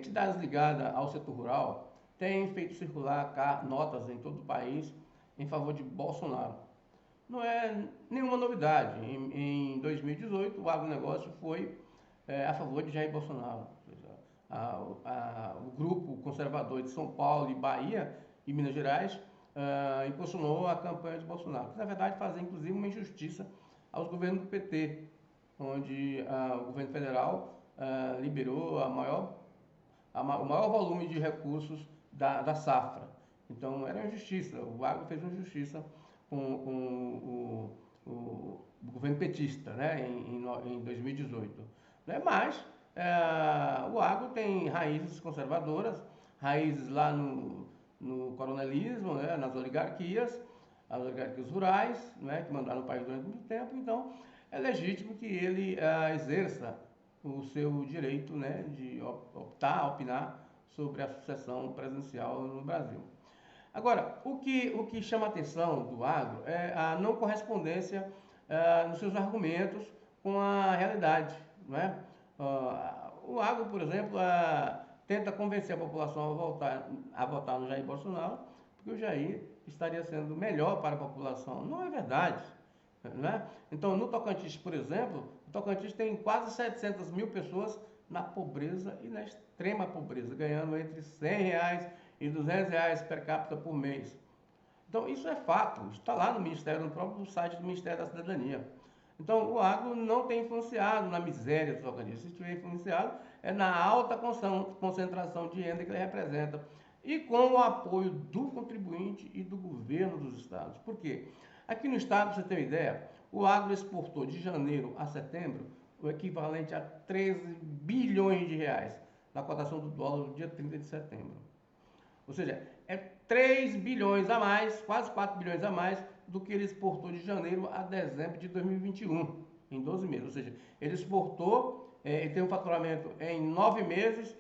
entidades ligadas ao setor rural têm feito circular notas em todo o país em favor de Bolsonaro. Não é nenhuma novidade. Em 2018, o agronegócio foi a favor de Jair Bolsonaro. Ou seja, o grupo conservador de São Paulo e Bahia e Minas Gerais impulsionou a campanha de Bolsonaro, que na verdade fazia inclusive uma injustiça aos governos do PT, onde o governo federal liberou o maior volume de recursos da safra. Então era uma injustiça, o agro fez uma injustiça com o governo petista, né, em 2018. Né? Mas o agro tem raízes conservadoras, raízes lá no coronelismo, né, nas oligarquias, as oligarquias rurais, né, que mandaram o país durante muito tempo. Então é legítimo que ele exerça o seu direito, né, de opinar sobre a sucessão presidencial no Brasil. Agora, o que chama a atenção do agro é a não correspondência nos seus argumentos com a realidade. Não é? O agro, por exemplo, tenta convencer a população a votar no Jair Bolsonaro, porque o Jair estaria sendo melhor para a população. Não é verdade. Não é? Então, no Tocantins, por exemplo, o Tocantins tem quase 700 mil pessoas na pobreza e na extrema pobreza, ganhando entre R$ 100 e R$ 200 per capita por mês. Então, isso é fato, está lá no Ministério, no próprio site do Ministério da Cidadania. Então, o agro não tem influenciado na miséria dos organismos. Se tiver influenciado, é na alta concentração de renda que ele representa. E com o apoio do contribuinte e do governo dos estados. Por quê? Aqui no estado, para você ter uma ideia, o agro exportou de janeiro a setembro o equivalente a 13 bilhões de reais, na cotação do dólar no dia 30 de setembro. Ou seja, é 3 bilhões a mais, quase 4 bilhões a mais do que ele exportou de janeiro a dezembro de 2021, em 12 meses. Ou seja, ele exportou, ele tem um faturamento em 9 meses,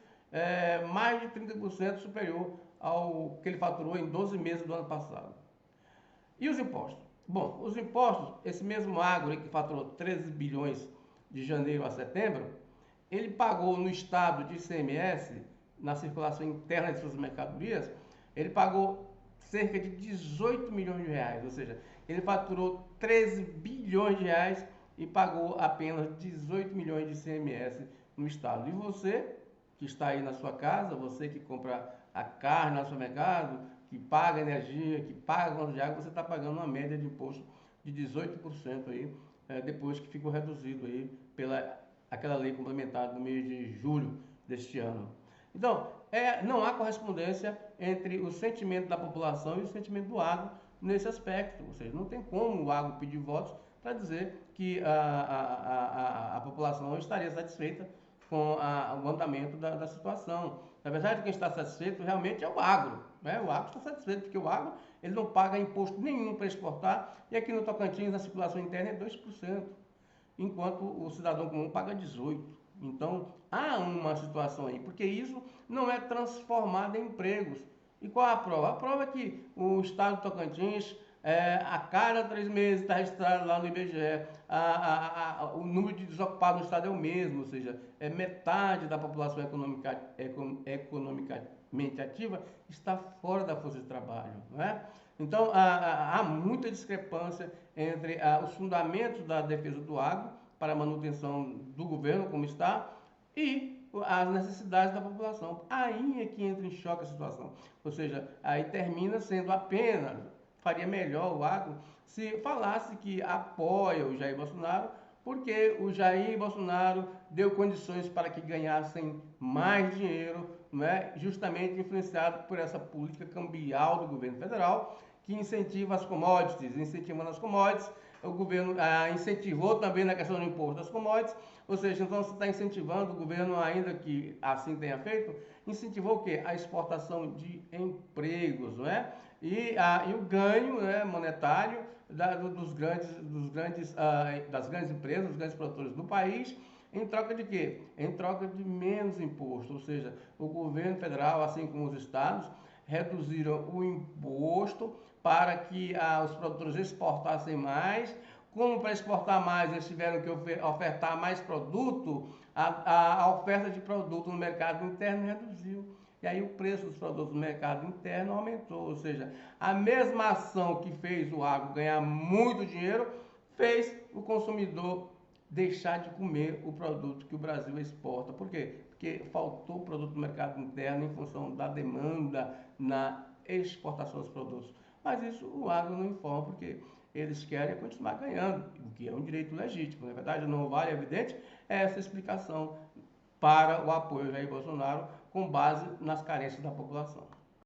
mais de 30% superior ao que ele faturou em 12 meses do ano passado. E os impostos? Bom, os impostos, esse mesmo agro que faturou 13 bilhões de janeiro a setembro, ele pagou no estado de ICMS, na circulação interna de suas mercadorias, ele pagou cerca de 18 milhões de reais, ou seja, ele faturou 13 bilhões de reais e pagou apenas 18 milhões de ICMS no estado. E você, que está aí na sua casa, você que compra a carne no supermercado, que paga energia, que paga conta de água, você está pagando uma média de imposto de 18% aí, depois que ficou reduzido aí pela aquela lei complementar no mês de julho deste ano. Então, não há correspondência entre o sentimento da população e o sentimento do agro nesse aspecto. Ou seja, não tem como o agro pedir votos para dizer que a população não estaria satisfeita com o andamento da situação. Na verdade, quem está satisfeito realmente é o agro. Né? O agro está satisfeito, porque o agro ele não paga imposto nenhum para exportar, e aqui no Tocantins a circulação interna é 2%, enquanto o cidadão comum paga 18%. Então, há uma situação aí, porque isso não é transformado em empregos. E qual a prova? A prova é que o estado do Tocantins, a cada 3 meses está registrado lá no IBGE, o número de desocupados no estado é o mesmo, ou seja, metade da população economicamente ativa está fora da força de trabalho. Não é? Então, há muita discrepância entre os fundamentos da defesa do agro para a manutenção do governo como está e as necessidades da população. Aí é que entra em choque a situação. Ou seja, aí termina sendo apenas, faria melhor o agro se falasse que apoia o Jair Bolsonaro, porque o Jair Bolsonaro deu condições para que ganhassem mais dinheiro, né, justamente influenciado por essa política cambial do governo federal, que incentiva as commodities. Incentivando as commodities, o governo incentivou também na questão do imposto das commodities, ou seja, então você está incentivando o governo, ainda que assim tenha feito, incentivou o quê? A exportação de empregos, não é? E o ganho, né, monetário das grandes empresas, dos grandes produtores do país, em troca de quê? Em troca de menos imposto, ou seja, o governo federal, assim como os estados, reduziram o imposto para que os produtores exportassem mais. Como para exportar mais, eles tiveram que ofertar mais produto A oferta de produto no mercado interno reduziu. E aí o preço dos produtos no mercado interno aumentou. Ou seja, a mesma ação que fez o agro ganhar muito dinheiro, fez o consumidor deixar de comer o produto que o Brasil exporta. Por quê? Porque faltou produto no mercado interno em função da demanda na exportação dos produtos. Mas isso o agro não informa, porque eles querem continuar ganhando, o que é um direito legítimo. Na verdade, não vale, é evidente, essa explicação para o apoio ao Jair Bolsonaro com base nas carências da população.